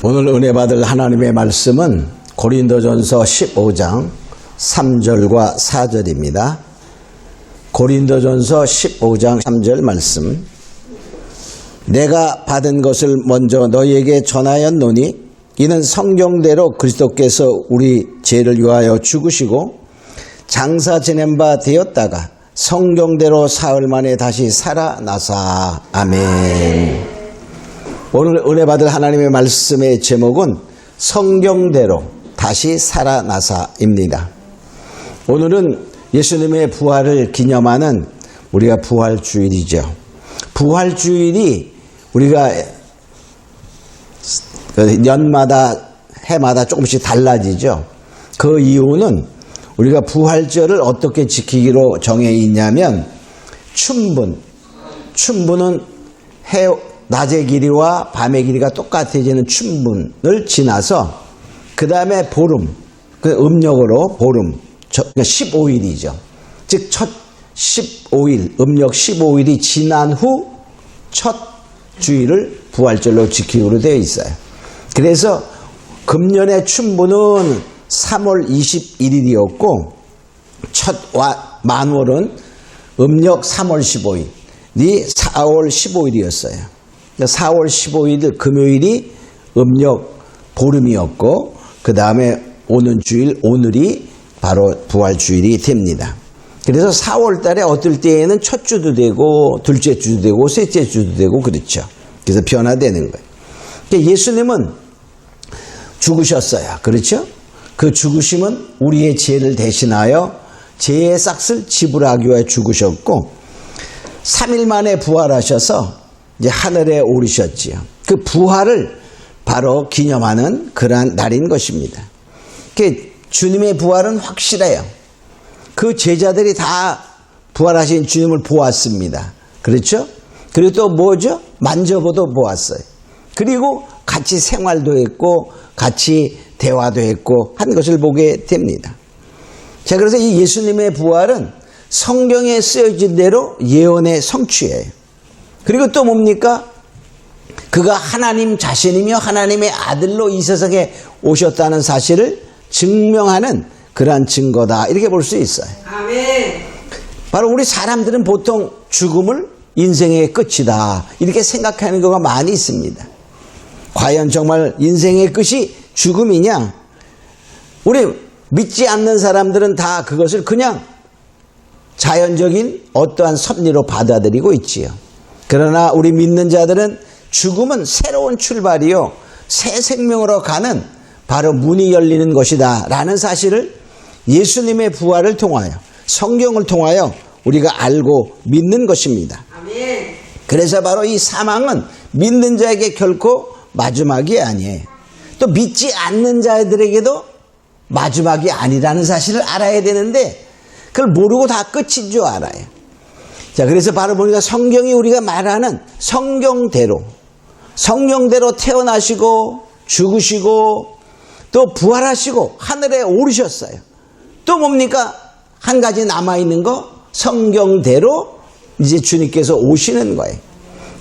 오늘 은혜 받을 하나님의 말씀은 고린도전서 15장 3절과 4절입니다. 고린도전서 15장 3절 말씀. 내가 받은 것을 먼저 너희에게 전하였노니 이는 성경대로 그리스도께서 우리 죄를 위하여 죽으시고 장사 지낸 바 되었다가 성경대로 사흘 만에 다시 살아나사. 아멘. 오늘 은혜 받을 하나님의 말씀의 제목은 성경대로 다시 살아나사입니다. 오늘은 예수님의 부활을 기념하는 우리가 부활주일이죠. 부활주일이 우리가 년마다 해마다 조금씩 달라지죠. 그 이유는 우리가 부활절을 어떻게 지키기로 정해 있냐면 춘분은 낮의 길이와 밤의 길이가 똑같아지는 춘분을 지나서 그 다음에 보름, 그 음력으로 보름, 15일이죠. 즉 첫 15일, 음력 15일이 지난 후 첫 주일을 부활절로 지키기로 되어 있어요. 그래서 금년의 춘분은 3월 21일이었고 첫 만월은 음력 3월 15일이 4월 15일이었어요. 4월 15일 금요일이 음력 보름이었고 그 다음에 오는 주일 오늘이 바로 부활주일이 됩니다. 그래서 4월 달에 어떨 때에는 첫 주도 되고 둘째 주도 되고 셋째 주도 되고 그렇죠. 그래서 변화되는 거예요. 예수님은 죽으셨어요. 그렇죠? 그 죽으심은 우리의 죄를 대신하여 죄의 싹을 지불하기 위해 죽으셨고 3일 만에 부활하셔서 이제 하늘에 오르셨지요. 그 부활을 바로 기념하는 그러한 날인 것입니다. 주님의 부활은 확실해요. 그 제자들이 다 부활하신 주님을 보았습니다. 그렇죠? 그리고 또 뭐죠? 만져보도 보았어요. 그리고 같이 생활도 했고 같이 대화도 했고 한 것을 보게 됩니다. 자, 그래서 이 예수님의 부활은 성경에 쓰여진 대로 예언의 성취예요. 그리고 또 뭡니까? 그가 하나님 자신이며 하나님의 아들로 이 세상에 오셨다는 사실을 증명하는 그러한 증거다. 이렇게 볼 수 있어요. 아멘. 바로 우리 사람들은 보통 죽음을 인생의 끝이다. 이렇게 생각하는 경우가 많이 있습니다. 과연 정말 인생의 끝이 죽음이냐? 우리 믿지 않는 사람들은 다 그것을 그냥 자연적인 어떠한 섭리로 받아들이고 있지요. 그러나 우리 믿는 자들은 죽음은 새로운 출발이요 새 생명으로 가는 바로 문이 열리는 것이다 라는 사실을 예수님의 부활을 통하여 성경을 통하여 우리가 알고 믿는 것입니다. 아멘. 그래서 바로 이 사망은 믿는 자에게 결코 마지막이 아니에요. 또 믿지 않는 자들에게도 마지막이 아니라는 사실을 알아야 되는데 그걸 모르고 다 끝인 줄 알아요. 자, 그래서 바로 보니까 성경이 우리가 말하는 성경대로 태어나시고 죽으시고 또 부활하시고 하늘에 오르셨어요. 또 뭡니까? 한 가지 남아있는 거 성경대로 이제 주님께서 오시는 거예요.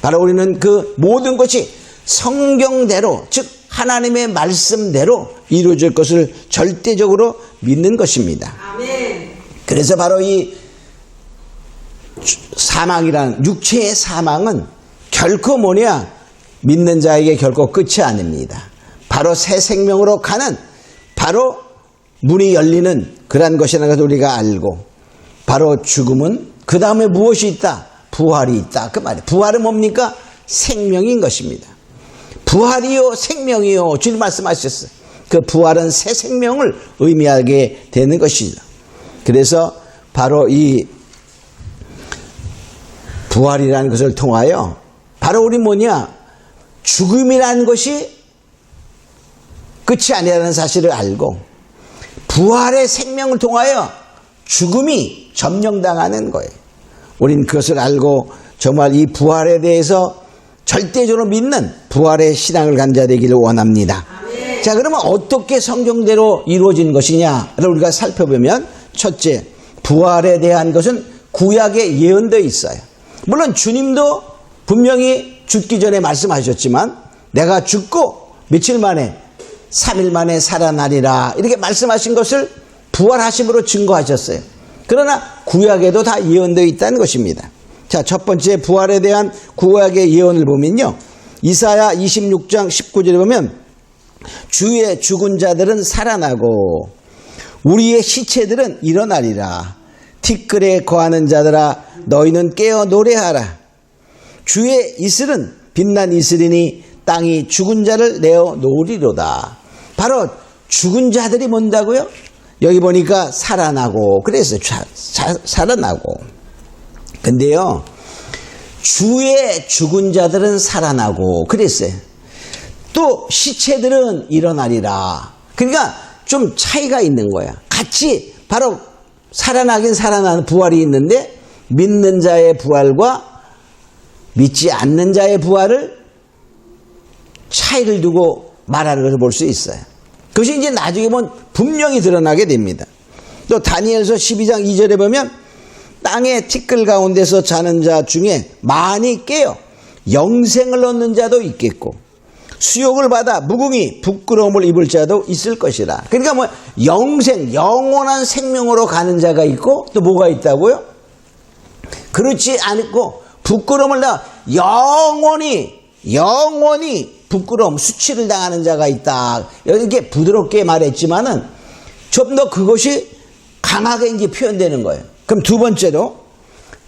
바로 우리는 그 모든 것이 성경대로 즉 하나님의 말씀대로 이루어질 것을 절대적으로 믿는 것입니다. 아멘. 그래서 바로 이 사망이라는 육체의 사망은 결코 뭐냐? 믿는 자에게 결코 끝이 아닙니다. 바로 새 생명으로 가는 바로 문이 열리는 그러한 것이라는 것을 우리가 알고 바로 죽음은 그 다음에 무엇이 있다? 부활이 있다. 그 말이에요. 부활은 뭡니까? 생명인 것입니다. 부활이요 생명이요 주님 말씀하셨어요. 그 부활은 새 생명을 의미하게 되는 것이죠. 그래서 바로 이 부활이라는 것을 통하여 바로 우리 뭐냐? 죽음이라는 것이 끝이 아니라는 사실을 알고 부활의 생명을 통하여 죽음이 점령당하는 거예요. 우린 그것을 알고 정말 이 부활에 대해서 절대적으로 믿는 부활의 신앙을 간 자 되기를 원합니다. 아멘. 자, 그러면 어떻게 성경대로 이루어진 것이냐를 우리가 살펴보면 첫째, 부활에 대한 것은 구약에 예언되어 있어요. 물론 주님도 분명히 죽기 전에 말씀하셨지만 내가 죽고 며칠 만에 3일 만에 살아나리라 이렇게 말씀하신 것을 부활하심으로 증거하셨어요. 그러나 구약에도 다 예언되어 있다는 것입니다. 자, 첫 번째 부활에 대한 구약의 예언을 보면요. 이사야 26장 19절에 보면 주의 죽은 자들은 살아나고 우리의 시체들은 일어나리라. 티끌에 거하는 자들아 너희는 깨어 노래하라. 주의 이슬은 빛난 이슬이니 땅이 죽은 자를 내어 놓으리로다. 바로 죽은 자들이 뭔다고요? 여기 보니까 살아나고 그랬어요. 살아나고. 근데요, 주의 죽은 자들은 살아나고 그랬어요. 또 시체들은 일어나리라. 그러니까 좀 차이가 있는 거야. 같이 바로 살아나긴 살아나는 부활이 있는데 믿는 자의 부활과 믿지 않는 자의 부활을 차이를 두고 말하는 것을 볼 수 있어요. 그것이 이제 나중에 보면 분명히 드러나게 됩니다. 또 다니엘서 12장 2절에 보면 땅의 티끌 가운데서 자는 자 중에 많이 깨어 영생을 얻는 자도 있겠고 수욕을 받아 무궁히 부끄러움을 입을 자도 있을 것이라. 그러니까 뭐 영생, 영원한 생명으로 가는 자가 있고 또 뭐가 있다고요? 그렇지 않고 부끄러움을 다 영원히 부끄러움, 수치를 당하는 자가 있다. 이렇게 부드럽게 말했지만은 좀 더 그것이 강하게 이제 표현되는 거예요. 그럼 두 번째로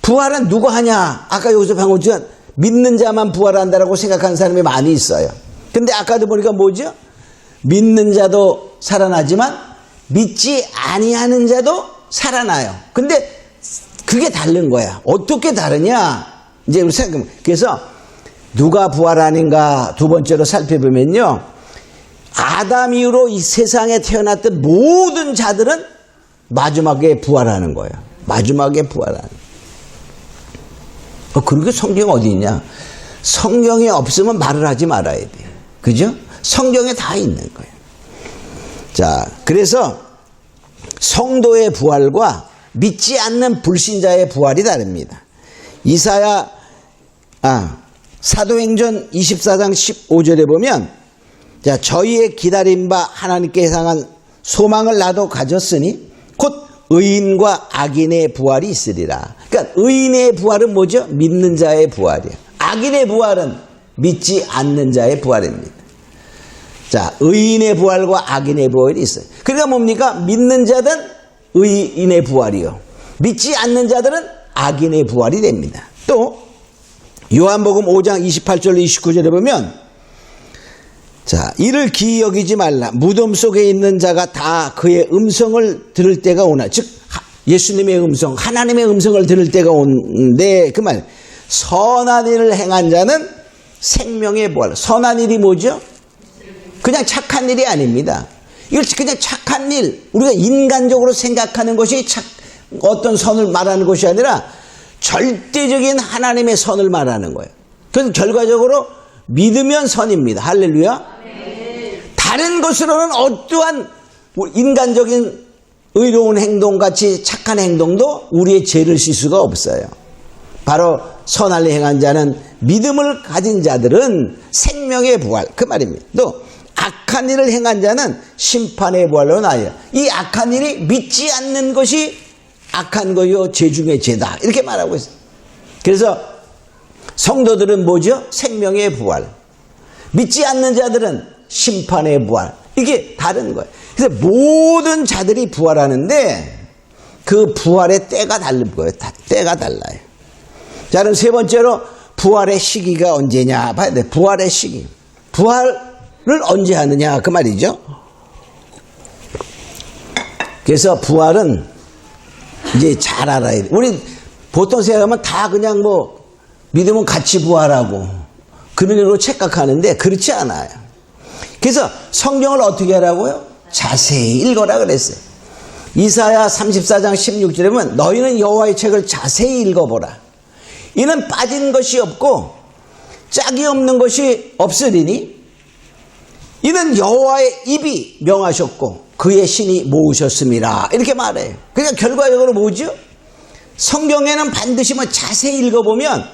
부활은 누가 하냐? 아까 여기서 방금 믿는 자만 부활한다라고 생각하는 사람이 많이 있어요. 근데 아까도 보니까 뭐죠? 믿는 자도 살아나지만 믿지 아니하는 자도 살아나요. 근데 그게 다른 거야. 어떻게 다르냐? 이제 우리 생각. 그래서 누가 부활하는가 두 번째로 살펴보면요. 아담 이후로 이 세상에 태어났던 모든 자들은 마지막에 부활하는 거예요. 마지막에 부활하는. 그렇게 성경이 어디 있냐? 성경에 없으면 말을 하지 말아야 돼. 그죠? 성경에 다 있는 거예요. 자, 그래서 성도의 부활과 믿지 않는 불신자의 부활이 다릅니다. 이사야 사도행전 24장 15절에 보면 자, 저희의 기다림 바 하나님께 향한 소망을 나도 가졌으니 곧 의인과 악인의 부활이 있으리라. 그러니까 의인의 부활은 뭐죠? 믿는 자의 부활이에요. 악인의 부활은 믿지 않는 자의 부활입니다. 자, 의인의 부활과 악인의 부활이 있어요. 그러니까 뭡니까? 믿는 자들은 의인의 부활이요. 믿지 않는 자들은 악인의 부활이 됩니다. 또 요한복음 5장 28절 29절에 보면 자, 이를 기이 여기지 말라. 무덤 속에 있는 자가 다 그의 음성을 들을 때가 오나. 즉 예수님의 음성, 하나님의 음성을 들을 때가 온데 그 말. 선한 일을 행한 자는 생명의 부활. 선한 일이 뭐죠? 그냥 착한 일이 아닙니다. 이걸 그냥 착한 일, 우리가 인간적으로 생각하는 것이 어떤 선을 말하는 것이 아니라 절대적인 하나님의 선을 말하는 거예요. 그래서 결과적으로 믿으면 선입니다. 할렐루야. 다른 것으로는 어떠한 인간적인 의로운 행동같이 착한 행동도 우리의 죄를 씻을 수가 없어요. 바로 선할 행한 자는 믿음을 가진 자들은 생명의 부활 그 말입니다. 또 악한 일을 행한 자는 심판의 부활로 나아요. 이 악한 일이 믿지 않는 것이 악한 거요 죄 중에 죄다 이렇게 말하고 있어요. 그래서 성도들은 뭐죠? 생명의 부활. 믿지 않는 자들은 심판의 부활. 이게 다른 거예요. 그래서 모든 자들이 부활하는데 그 부활의 때가 다른 거예요. 때가 달라요. 자, 그럼 세 번째로 부활의 시기가 언제냐 봐야 돼. 부활의 시기. 부활을 언제 하느냐 그 말이죠. 그래서 부활은 이제 잘 알아야 돼. 우리 보통 생각하면 다 그냥 뭐 믿으면 같이 부활하고 그런 일로 착각하는데 그렇지 않아요. 그래서 성경을 어떻게 하라고요? 자세히 읽어라 그랬어요. 이사야 34장 16절에 보면 너희는 여호와의 책을 자세히 읽어보라. 이는 빠진 것이 없고 짝이 없는 것이 없으리니 이는 여호와의 입이 명하셨고 그의 신이 모으셨음이라. 이렇게 말해요. 그러니까 결과적으로 뭐죠? 성경에는 반드시 뭐 자세히 읽어보면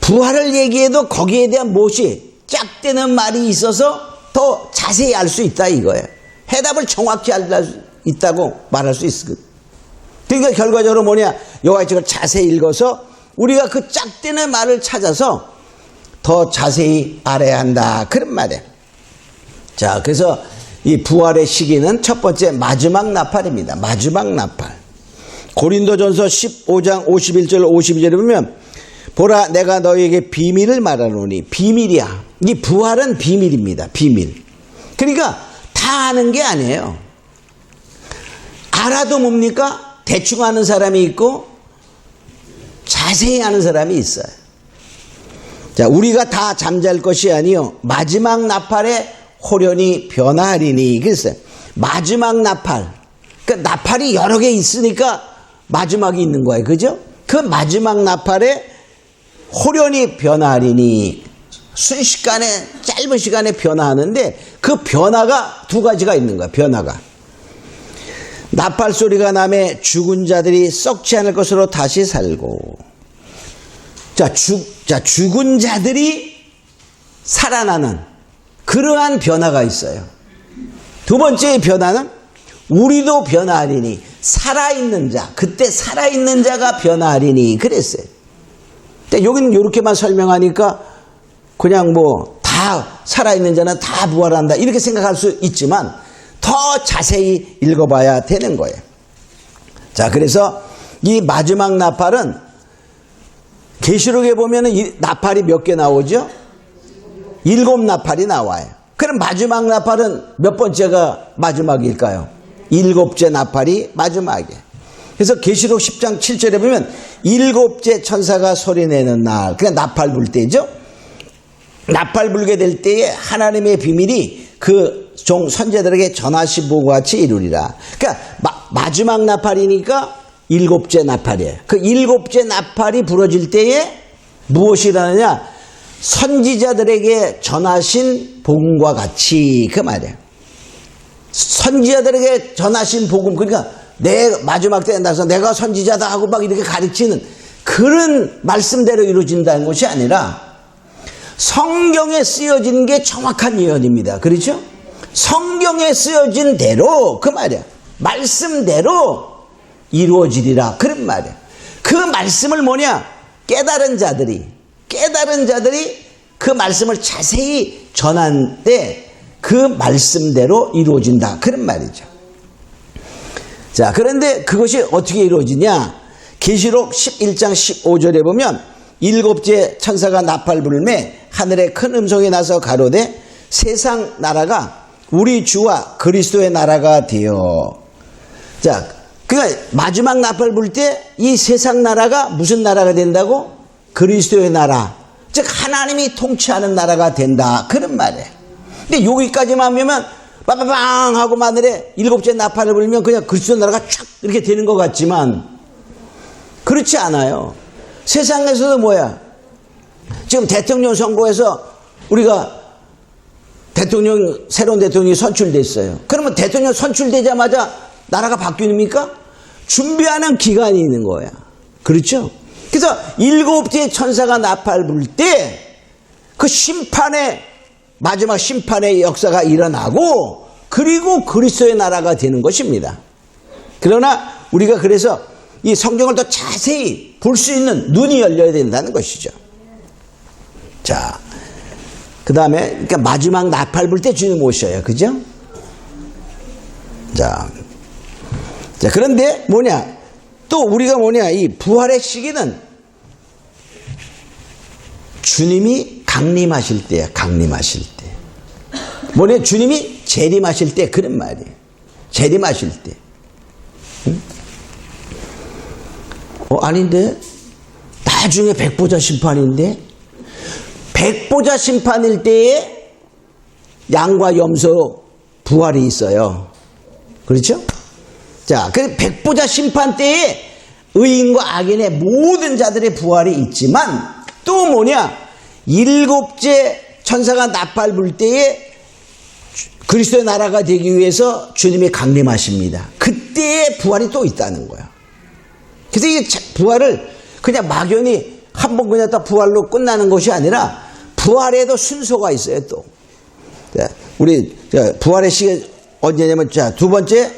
부활을 얘기해도 거기에 대한 무엇이 짝대는 말이 있어서 더 자세히 알 수 있다 이거예요. 해답을 정확히 알 수 있다고 말할 수 있거든. 그러니까 결과적으로 뭐냐, 요한책을 자세히 읽어서 우리가 그 짝대는 말을 찾아서 더 자세히 알아야 한다 그런 말이에요. 자, 그래서 이 부활의 시기는 첫 번째 마지막 나팔입니다. 마지막 나팔. 고린도전서 15장 51절 52절에 보면 보라 내가 너희에게 비밀을 말하노니, 비밀이야. 이 부활은 비밀입니다. 비밀. 그러니까 다 아는 게 아니에요. 알아도 뭡니까? 대충 아는 사람이 있고 자세히 아는 사람이 있어요. 자, 우리가 다 잠잘 것이 아니요 마지막 나팔에 호련히 변화하리니. 그랬어요. 마지막 나팔. 그러니까 나팔이 여러 개 있으니까 마지막이 있는 거예요. 그죠? 그 마지막 나팔에 호련히 변화하리니, 순식간에 짧은 시간에 변화하는데 그 변화가 두 가지가 있는 거야. 변화가. 나팔 소리가 나매 죽은 자들이 썩지 않을 것으로 다시 살고. 자, 죽은 자들이 살아나는 그러한 변화가 있어요. 두 번째 변화는 우리도 변화하리니, 살아있는 자, 그때 살아있는 자가 변화하리니 그랬어요. 근데 여기는 이렇게만 설명하니까 그냥 뭐 다 살아있는 자는 다 부활한다 이렇게 생각할 수 있지만 더 자세히 읽어봐야 되는 거예요. 자, 그래서 이 마지막 나팔은 계시록에 보면은 이 나팔이 몇 개 나오죠? 7 나팔이 나와요. 그럼 마지막 나팔은 몇 번째가 마지막일까요? 7째 나팔이 마지막이에요. 그래서 계시록 10장 7절에 보면 7째 천사가 소리내는 날, 그냥 나팔 불 때죠. 나팔 불게 될 때에 하나님의 비밀이 그 종 선제들에게 전하신 바와 같이 이루리라. 그러니까 마지막 나팔이니까 7째 나팔이에요. 그 7째 나팔이 부러질 때에 무엇이 일어나냐? 선지자들에게 전하신 복음과 같이, 그 말이에요. 선지자들에게 전하신 복음, 그러니까 내 마지막 때에 나서 내가 선지자다 하고 막 이렇게 가르치는 그런 말씀대로 이루어진다는 것이 아니라 성경에 쓰여진 게 정확한 예언입니다. 그렇죠? 성경에 쓰여진 대로, 그 말이야, 말씀대로 이루어지리라 그런 말이야. 그 말씀을 뭐냐? 깨달은 자들이 그 말씀을 자세히 전한 때 그 말씀대로 이루어진다 그런 말이죠. 자, 그런데 그것이 어떻게 이루어지냐? 계시록 11장 15절에 보면 7째 천사가 나팔 불매 하늘에 큰 음성이 나서 가로되 세상 나라가 우리 주와 그리스도의 나라가 되어. 자, 그러니까 마지막 나팔 불 때 이 세상 나라가 무슨 나라가 된다고? 그리스도의 나라, 즉 하나님이 통치하는 나라가 된다 그런 말이에요. 근데 여기까지만 하면 빠바방 하고 하늘에 7째 나팔을 불면 그냥 그리스도 나라가 촥 이렇게 되는 것 같지만 그렇지 않아요. 세상에서도 뭐야? 지금 대통령 선거에서 우리가 새로운 대통령이 선출됐어요. 그러면 대통령 선출되자마자 나라가 바뀝니까? 준비하는 기간이 있는 거야. 그렇죠? 그래서 7째 천사가 나팔 불 때 그 마지막 심판의 역사가 일어나고 그리고 그리스도의 나라가 되는 것입니다. 그러나 우리가 그래서 이 성경을 더 자세히 볼 수 있는 눈이 열려야 된다는 것이죠. 자, 그 다음에 그러니까 마지막 나팔 불 때 주님 오셔요. 그죠? 자, 그런데 뭐냐? 또 우리가 뭐냐? 이 부활의 시기는 주님이 강림하실 때야. 강림하실 때. 뭐냐? 주님이 재림하실 때 그런 말이에요. 재림하실 때. 응? 아닌데? 나중에 백보자 심판인데? 백보자 심판일 때에 양과 염소 부활이 있어요. 그렇죠? 자, 그 백보자 심판 때에 의인과 악인의 모든 자들의 부활이 있지만 또 뭐냐? 7째 천사가 나팔 불 때에 그리스도의 나라가 되기 위해서 주님이 강림하십니다. 그때의 부활이 또 있다는 거야. 그래서 이 부활을 그냥 막연히 한번 그냥 다 부활로 끝나는 것이 아니라 부활에도 순서가 있어요, 또. 우리 부활의 시간 언제냐면 자, 두 번째,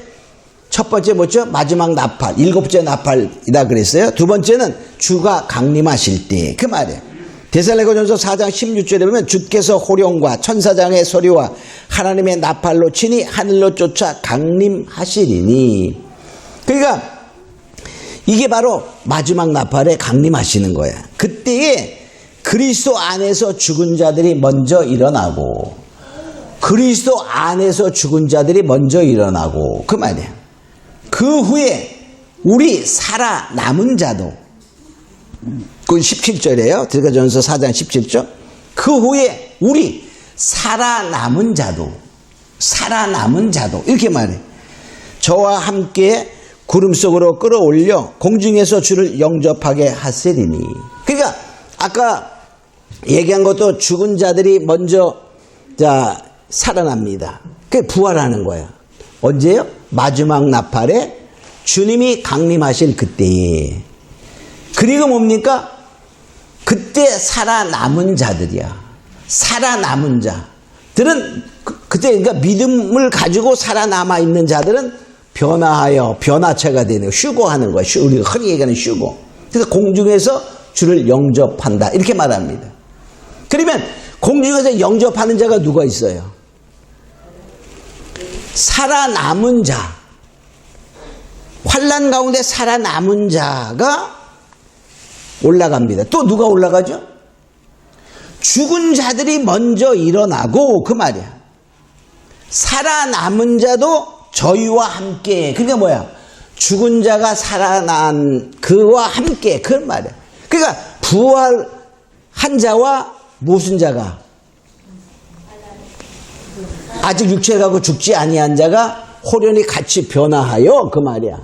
첫 번째 뭐죠? 마지막 나팔, 일곱째 나팔이다 그랬어요. 두 번째는 주가 강림하실 때, 그 말이에요. 데살로니가전서 4장 16절에 보면 주께서 호령과 천사장의 소리와 하나님의 나팔로 친히 하늘로 쫓아 강림하시리니. 그러니까 이게 바로 마지막 나팔에 강림하시는 거야. 그때에 그리스도 안에서 죽은 자들이 먼저 일어나고, 그리스도 안에서 죽은 자들이 먼저 일어나고, 그 말이야. 그 후에 우리 살아남은 자도, 그건 17절이에요. 데살로니가전서 4장 17절. 그 후에 우리 살아남은 자도 이렇게 말해. 저와 함께 구름 속으로 끌어올려 공중에서 주를 영접하게 하시리니. 그러니까 아까 얘기한 것도 죽은 자들이 먼저 살아납니다. 그게 부활하는 거야. 언제요? 마지막 나팔에 주님이 강림하실 그때에. 그리고 뭡니까? 그때 살아남은 자들이야. 살아남은 자들은 그때 그러니까 믿음을 가지고 살아남아 있는 자들은 변화하여 변화체가 되는, 휴거하는 거야. 우리가 흔히 얘기하는 휴거. 그래서 공중에서 주를 영접한다 이렇게 말합니다. 그러면 공중에서 영접하는 자가 누가 있어요? 살아남은 자, 환난 가운데 살아남은 자가 올라갑니다. 또 누가 올라가죠? 죽은 자들이 먼저 일어나고, 그 말이야. 살아남은 자도 저희와 함께. 그러니까 뭐야? 죽은 자가 살아난 그와 함께. 그 말이야. 그러니까 부활한 자와 무슨 자가? 아직 육체를 갖고 죽지 아니한 자가 호련히 같이 변화하여, 그 말이야.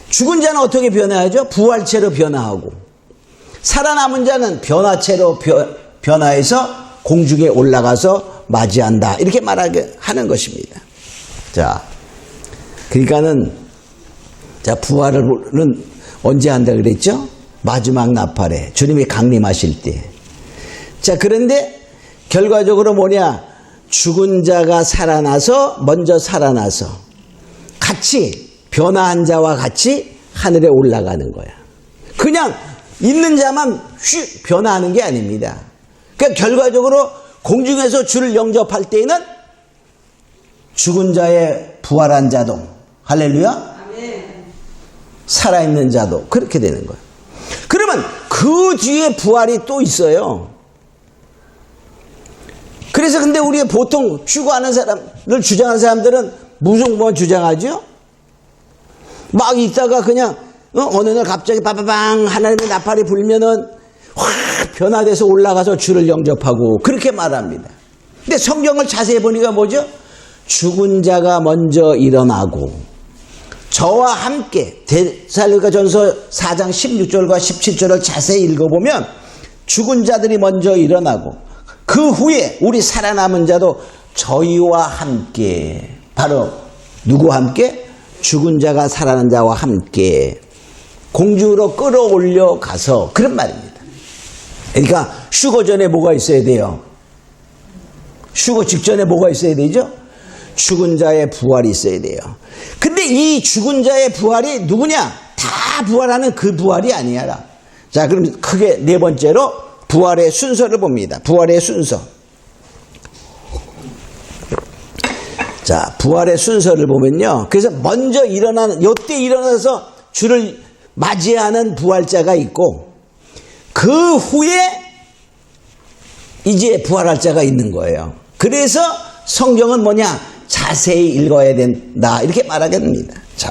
죽은 자는 어떻게 변화하죠? 부활체로 변화하고, 살아남은 자는 변화체로 변화해서 공중에 올라가서 맞이한다 이렇게 말하게 하는 것입니다. 자, 그러니까는 부활은 언제 한다 그랬죠? 마지막 나팔에 주님이 강림하실 때. 자, 그런데 결과적으로 뭐냐? 죽은 자가 먼저 살아나서 같이 변화한 자와 같이 하늘에 올라가는 거야. 그냥 있는 자만 변화하는 게 아닙니다. 그러니까 결과적으로 공중에서 주를 영접할 때에는 죽은 자의 부활한 자도, 할렐루야, 살아있는 자도 그렇게 되는 거예요. 그러면 그 뒤에 부활이 또 있어요. 그래서 근데 우리가 보통 휴거하는 사람을 주장하는 사람들은 무슨 뭐 주장하죠? 막 있다가 그냥 어느 날 갑자기 빠바방 하나님의 나팔이 불면은 확 변화돼서 올라가서 주를 영접하고 그렇게 말합니다. 근데 성경을 자세히 보니까 뭐죠? 죽은 자가 먼저 일어나고 저와 함께, 데살로니가전서 4장 16절과 17절을 자세히 읽어보면 죽은 자들이 먼저 일어나고 그 후에 우리 살아남은 자도 저희와 함께, 바로 누구와 함께? 죽은 자가 살아난 자와 함께 공중으로 끌어올려 가서, 그런 말입니다. 그러니까 휴거 전에 뭐가 있어야 돼요? 휴거 직전에 뭐가 있어야 되죠? 죽은 자의 부활이 있어야 돼요. 근데 이 죽은 자의 부활이 누구냐? 다 부활하는 그 부활이 아니야. 자, 그럼 크게 네 번째로 부활의 순서를 봅니다. 부활의 순서. 자, 부활의 순서를 보면요. 그래서 먼저 일어나는, 요때 일어나서 주를 맞이하는 부활자가 있고, 그 후에 이제 부활할 자가 있는 거예요. 그래서 성경은 뭐냐? 자세히 읽어야 된다 이렇게 말하게 됩니다. 자,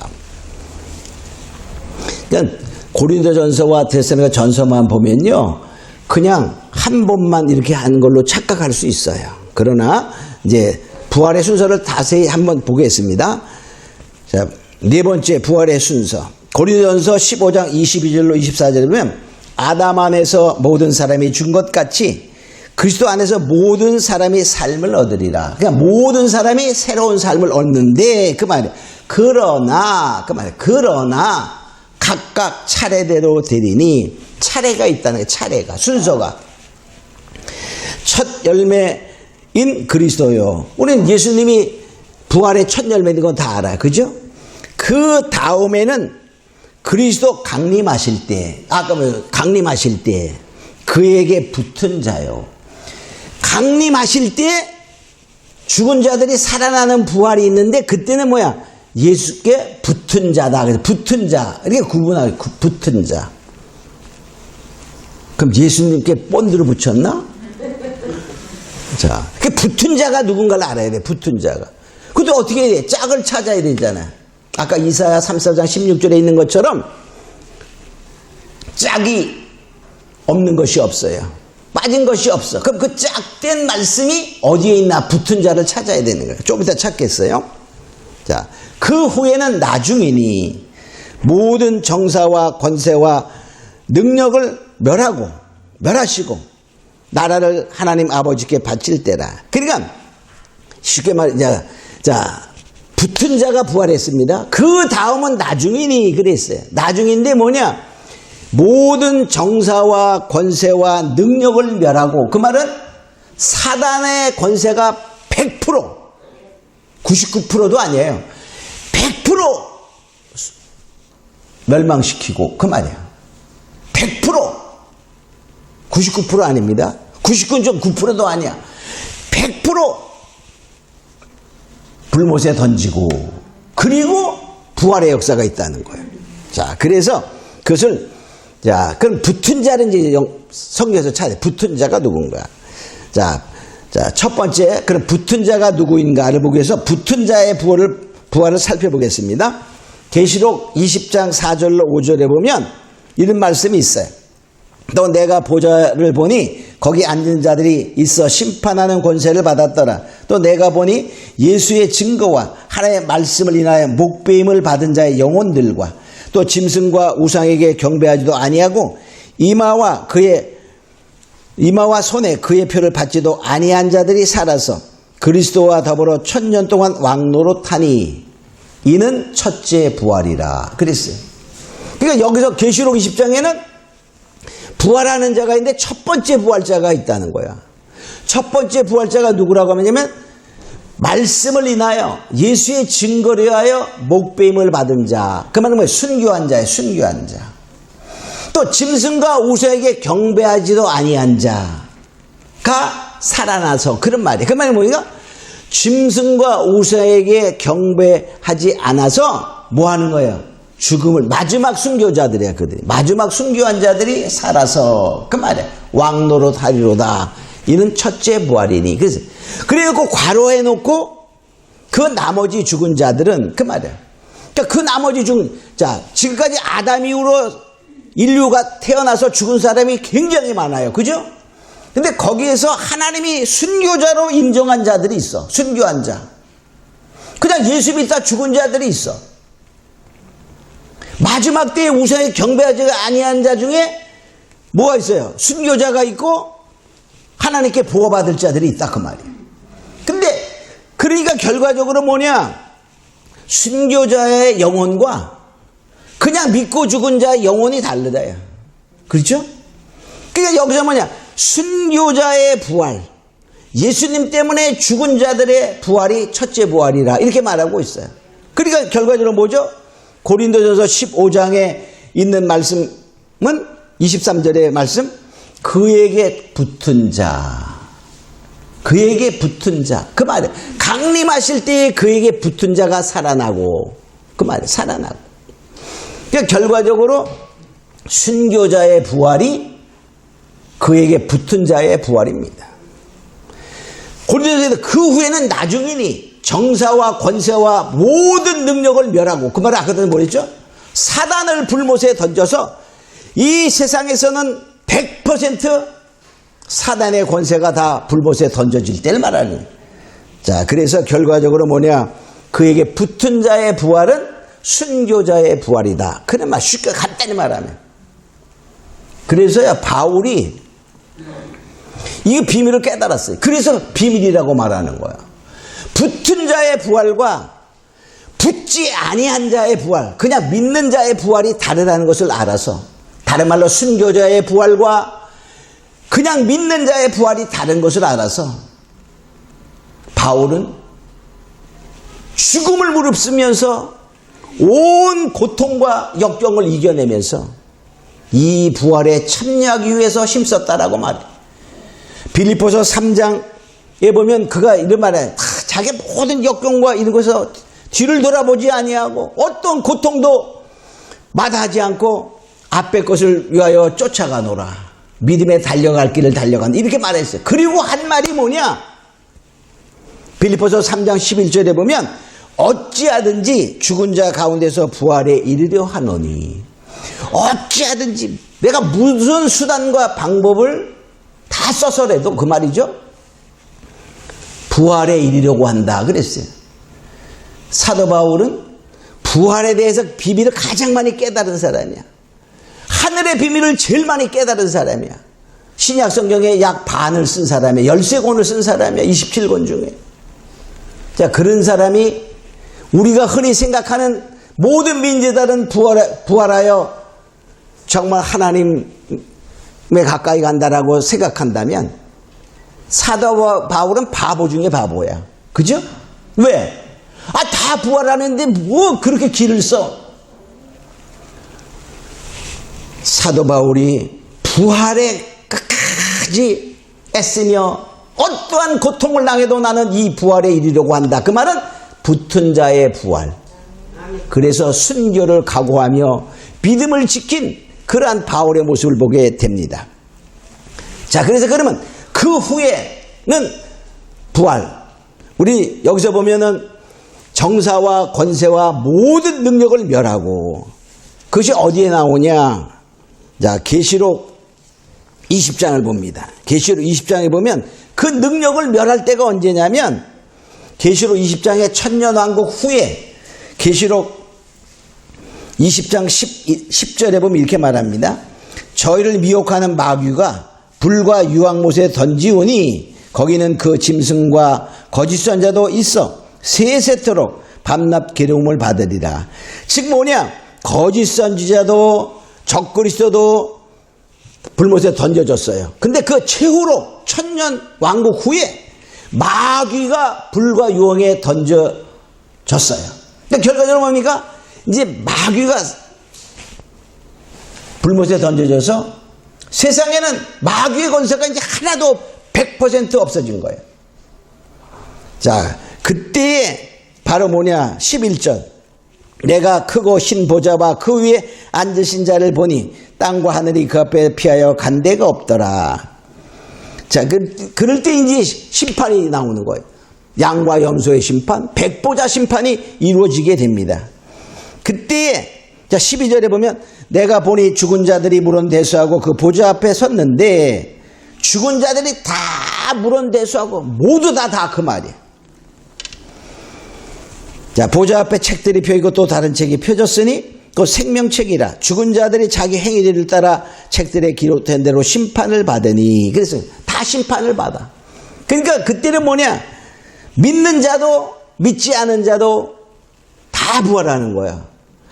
그러니까 고린도전서와 데살로니가전서만 보면요, 그냥 한 번만 이렇게 하는 걸로 착각할 수 있어요. 그러나 이제 부활의 순서를 자세히 한번 보겠습니다. 자, 네 번째 부활의 순서. 고린도전서 15장 22절로 24절에 보면 아담 안에서 모든 사람이 죽은 것 같이 그리스도 안에서 모든 사람이 삶을 얻으리라. 그러니까 모든 사람이 새로운 삶을 얻는데, 그 말이에요. 그러나 각각 차례대로 되리니, 차례가 있다는 거예요. 차례가, 순서가. 첫 열매 그리스도요. 우리는 예수님이 부활의 첫 열매인 건 다 알아요. 그죠? 그 다음에는 그리스도 강림하실 때, 강림하실 때 그에게 붙은 자요. 강림하실 때 죽은 자들이 살아나는 부활이 있는데 그때는 뭐야? 예수께 붙은 자다. 그래서 붙은 자. 이렇게 구분하고 붙은 자. 그럼 예수님께 본드로 붙였나? 자, 그 붙은 자가 누군가를 알아야 돼. 붙은 자가. 근데 어떻게 해야 돼? 짝을 찾아야 되잖아. 아까 이사야 34장 16절에 있는 것처럼 짝이 없는 것이 없어요. 빠진 것이 없어. 그럼 그 짝된 말씀이 어디에 있나? 붙은 자를 찾아야 되는 거예요. 좀 이따 찾겠어요. 자, 그 후에는 나중이니 모든 정사와 권세와 능력을 멸하시고 나라를 하나님 아버지께 바칠 때라. 그러니까 쉽게 말하자, 자, 붙은 자가 부활했습니다. 그 다음은 나중이니 그랬어요. 나중인데 뭐냐? 모든 정사와 권세와 능력을 멸하고, 그 말은 사단의 권세가 100%, 99%도 아니에요. 100% 멸망시키고, 그 말이에요. 100%, 99% 아닙니다. 99.9%도 아니야. 100% 불못에 던지고, 그리고 부활의 역사가 있다는 거예요. 자, 그래서 그것을, 자, 그럼 붙은 자는 이제 성경에서 찾아야 돼. 붙은 자가 누군가. 자, 첫 번째, 그럼 붙은 자가 누구인가를 보기 위해서 붙은 자의 부활을 살펴보겠습니다. 계시록 20장 4절로 5절에 보면 이런 말씀이 있어요. 또 내가 보좌를 보니 거기 앉은 자들이 있어 심판하는 권세를 받았더라. 또 내가 보니 예수의 증거와 하나님의 말씀을 인하여 목배임을 받은 자의 영혼들과 또 짐승과 우상에게 경배하지도 아니하고 이마와 손에 그의 표를 받지도 아니한 자들이 살아서 그리스도와 더불어 1000년 동안 왕노릇하니 이는 첫째 부활이라 그랬어요. 그러니까 여기서 계시록 20장에는 부활하는 자가 있는데 첫 번째 부활자가 있다는 거야. 첫 번째 부활자가 누구라고 하냐면 말씀을 인하여 예수의 증거를 위하여 목배임을 받은 자. 그 말은 뭐예요? 순교한 자예요. 순교한 자. 또 짐승과 우상에게 경배하지도 아니한 자가 살아나서, 그런 말이에요. 그 말이 뭐니까? 짐승과 우상에게 경배하지 않아서 뭐 하는 거예요? 죽음을, 마지막 순교자들이야. 그들이 마지막 순교한 자들이 살아서, 그 말이에요. 왕노릇 하리로다. 이는 첫째 부활이니. 그래서 그래놓고 괄호해 놓고 그 나머지 죽은 자들은, 그 말이에요. 그러니까 그 나머지 자, 지금까지 아담 이후로 인류가 태어나서 죽은 사람이 굉장히 많아요. 그죠? 근데 거기에서 하나님이 순교자로 인정한 자들이 있어. 순교한 자. 그냥 예수 믿다 죽은 자들이 있어. 마지막 때에 우상에 경배하지 아니한 자 중에 뭐가 있어요? 순교자가 있고 하나님께 보호받을 자들이 있다, 그 말이에요. 근데 그러니까 결과적으로 뭐냐? 순교자의 영혼과 그냥 믿고 죽은 자의 영혼이 다르다요. 그렇죠? 그러니까 여기서 뭐냐? 순교자의 부활, 예수님 때문에 죽은 자들의 부활이 첫째 부활이라 이렇게 말하고 있어요. 그러니까 결과적으로 뭐죠? 고린도전서 15장에 있는 말씀은 23절의 말씀, 그에게 붙은 자, 그에게 붙은 자, 그 말이에요. 강림하실 때에 그에게 붙은 자가 살아나고, 그 말이에요. 살아나고. 그러니까 결과적으로 순교자의 부활이 그에게 붙은 자의 부활입니다. 고린도전서 그 후에는 나중이니 정사와 권세와 모든 능력을 멸하고, 그 말을 아까 전에 뭐랬죠? 사단을 불못에 던져서 이 세상에서는 100% 사단의 권세가 다 불못에 던져질 때를 말하는. 자, 그래서 결과적으로 뭐냐? 그에게 붙은 자의 부활은 순교자의 부활이다. 그런 말 쉽게 간단히 말하면. 그래서야 바울이 이 비밀을 깨달았어요. 그래서 비밀이라고 말하는 거야. 붙은 자의 부활과 붙지 아니한 자의 부활, 그냥 믿는 자의 부활이 다르다는 것을 알아서, 다른 말로 순교자의 부활과 그냥 믿는 자의 부활이 다른 것을 알아서 바울은 죽음을 무릅쓰면서 온 고통과 역경을 이겨내면서 이 부활에 참여하기 위해서 힘썼다라고 말해. 빌립보서 3장에 보면 그가 이런 말해. 자기 모든 역경과 이런 것에서 뒤를 돌아보지 아니하고 어떤 고통도 마다하지 않고 앞의 것을 위하여 쫓아가노라. 믿음에 달려갈 길을 달려간다. 이렇게 말했어요. 그리고 한 말이 뭐냐? 빌립보서 3장 11절에 보면 어찌하든지 죽은 자 가운데서 부활에 이르려 하노니, 어찌하든지 내가 무슨 수단과 방법을 다 써서라도 그 말이죠. 부활에 이르려고 한다 그랬어요. 사도 바울은 부활에 대해서 비밀을 가장 많이 깨달은 사람이야. 하늘의 비밀을 제일 많이 깨달은 사람이야. 신약 성경에 약 반을 쓴 사람이야. 13권을 쓴 사람이야. 27권 중에. 자, 그런 사람이 우리가 흔히 생각하는 모든 민재들은 부활하여 정말 하나님에 가까이 간다라고 생각한다면 사도 바울은 바보 중에 바보야. 그죠? 왜? 다 부활하는데 뭐 그렇게 길을 써? 사도 바울이 부활에 끝까지 애쓰며 어떠한 고통을 당해도 나는 이 부활에 이르려고 한다. 그 말은 붙은 자의 부활. 그래서 순교를 각오하며 믿음을 지킨 그러한 바울의 모습을 보게 됩니다. 자, 그래서 그러면 그 후에는 부활. 우리 여기서 보면은 정사와 권세와 모든 능력을 멸하고, 그것이 어디에 나오냐? 자, 계시록 20장을 봅니다. 계시록 20장에 보면 그 능력을 멸할 때가 언제냐면 계시록 20장의 천년왕국 후에 계시록 20장 10절에 보면 이렇게 말합니다. 저희를 미혹하는 마귀가 불과 유황못에 던지오니 거기는 그 짐승과 거짓 선자도 있어 세세토록 밤낮 괴로움을 받으리라. 즉 뭐냐? 거짓 선지자도 적그리스도도 불못에 던져졌어요. 근데 그 최후로 천년 왕국 후에 마귀가 불과 유황에 던져졌어요. 근데 결과적으로 뭡니까? 이제 마귀가 불못에 던져져서 세상에는 마귀의 권세가 이제 하나도 100% 없어진 거예요. 자, 그때 바로 뭐냐? 11절. 내가 크고 흰 보좌와 그 위에 앉으신 자를 보니 땅과 하늘이 그 앞에 피하여 간 데가 없더라. 자, 그럴 때 이제 심판이 나오는 거예요. 양과 염소의 심판, 백보자 심판이 이루어지게 됩니다. 그때 자 12절에 보면 내가 보니 죽은 자들이 물원대수하고 그 보좌 앞에 섰는데, 죽은 자들이 다 물원대수하고 모두 다 그 말이에요. 자, 보좌 앞에 책들이 펴있고 또 다른 책이 펴졌으니 그 생명책이라 죽은 자들이 자기 행위를 따라 책들에 기록된 대로 심판을 받으니. 그래서 다 심판을 받아. 그러니까 그때는 뭐냐? 믿는 자도 믿지 않은 자도 다 부활하는 거야.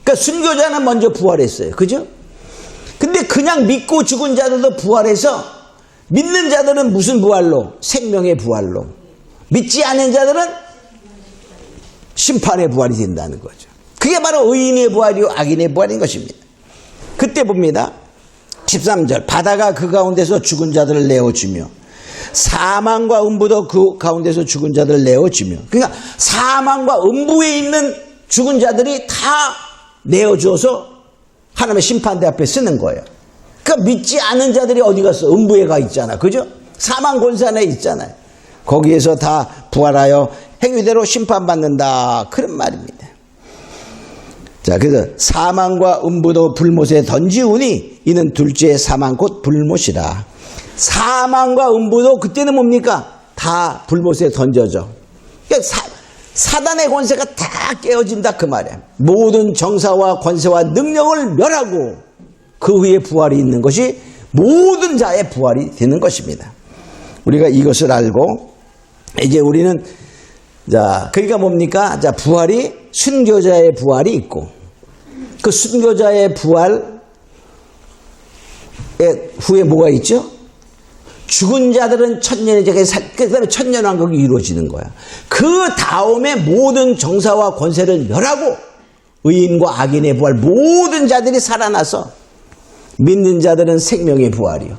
그러니까 순교자는 먼저 부활했어요. 그죠? 근데 그냥 믿고 죽은 자들도 부활해서, 믿는 자들은 무슨 부활로? 생명의 부활로. 믿지 않은 자들은 심판의 부활이 된다는 거죠. 그게 바로 의인의 부활이요 악인의 부활인 것입니다. 그때 봅니다. 13절. 바다가 그 가운데서 죽은 자들을 내어주며 사망과 음부도 그 가운데서 죽은 자들을 내어주며. 그러니까 사망과 음부에 있는 죽은 자들이 다 내어줘서 하나님의 심판대 앞에 쓰는 거예요. 그러니까 믿지 않은 자들이 어디 갔어? 음부에 가 있잖아. 그죠? 사망 권세 안에 있잖아요. 거기에서 다 부활하여 행위대로 심판받는다. 그런 말입니다. 자, 그래서 사망과 음부도 불못에 던지우니 이는 둘째의 사망 곧 불못이라. 사망과 음부도 그때는 뭡니까? 다 불못에 던져져. 그러니까 사단의 권세가 다 깨어진다 그 말이야. 모든 정사와 권세와 능력을 멸하고 그 후에 부활이 있는 것이 모든 자의 부활이 되는 것입니다. 우리가 이것을 알고 이제 우리는 자, 그러니까 뭡니까? 자, 부활이 순교자의 부활이 있고, 그 순교자의 부활 후에 뭐가 있죠? 죽은 자들은 천년의 제게 그 다음에 천년왕국이 이루어지는 거야. 그 다음에 모든 정사와 권세를 멸하고 의인과 악인의 부활, 모든 자들이 살아나서 믿는 자들은 생명의 부활이요,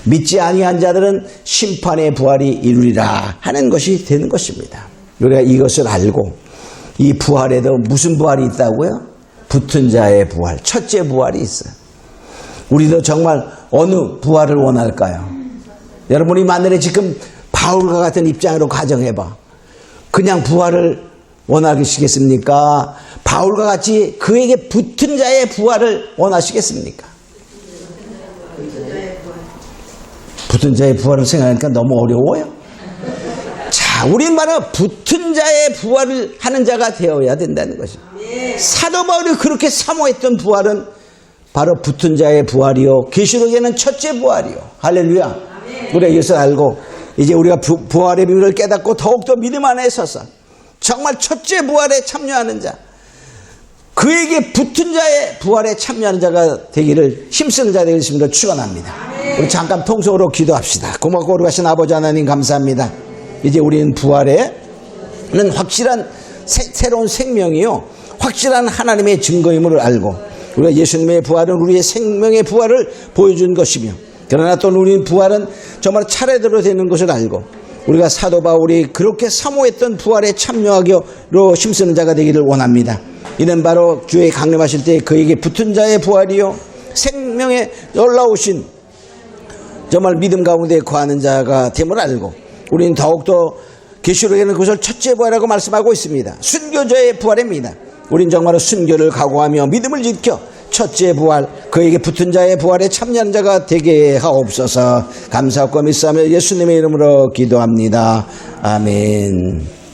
믿지 아니한 자들은 심판의 부활이 이루리라 하는 것이 되는 것입니다. 우리가 이것을 알고 이 부활에도 무슨 부활이 있다고요? 붙은 자의 부활, 첫째 부활이 있어요. 우리도 정말 어느 부활을 원할까요? 여러분이 만일에 지금 바울과 같은 입장으로 가정해봐. 그냥 부활을 원하시겠습니까? 바울과 같이 그에게 붙은 자의 부활을 원하시겠습니까? 붙은 자의 부활을 생각하니까 너무 어려워요. 자, 우린 바로 붙은 자의 부활을 하는 자가 되어야 된다는 것입니다. 사도 바울이 그렇게 사모했던 부활은 바로 붙은 자의 부활이요, 계시록에는 첫째 부활이요. 할렐루야. 우리가 이것을 알고 이제 우리가 부활의 비밀을 깨닫고 더욱더 믿음 안에 서서 정말 첫째 부활에 참여하는 자, 그에게 붙은 자의 부활에 참여하는 자가 되기를, 힘쓰는 자가 되기를 축원합니다. 우리 잠깐 통성으로 기도합시다. 고맙고 거룩하신 아버지 하나님 감사합니다. 이제 우리는 부활에는 확실한 새로운 생명이요, 확실한 하나님의 증거임을 알고 우리가 예수님의 부활은 우리의 생명의 부활을 보여준 것이며, 그러나 또 우리는 부활은 정말 차례대로 되는 것을 알고 우리가 사도 바울이 그렇게 사모했던 부활에 참여하기로 힘쓰는 자가 되기를 원합니다. 이는 바로 주의 강림하실 때 그에게 붙은 자의 부활이요, 생명에 올라오신 정말 믿음 가운데 거하는 자가 됨을 알고 우리는 더욱더 계시록에는 그것을 첫째 부활이라고 말씀하고 있습니다. 순교자의 부활입니다. 우린 정말 순교를 각오하며 믿음을 지켜 첫째 부활, 그에게 붙은 자의 부활에 참여하는 자가 되게 하옵소서. 감사하고 믿사며 예수님의 이름으로 기도합니다. 아멘.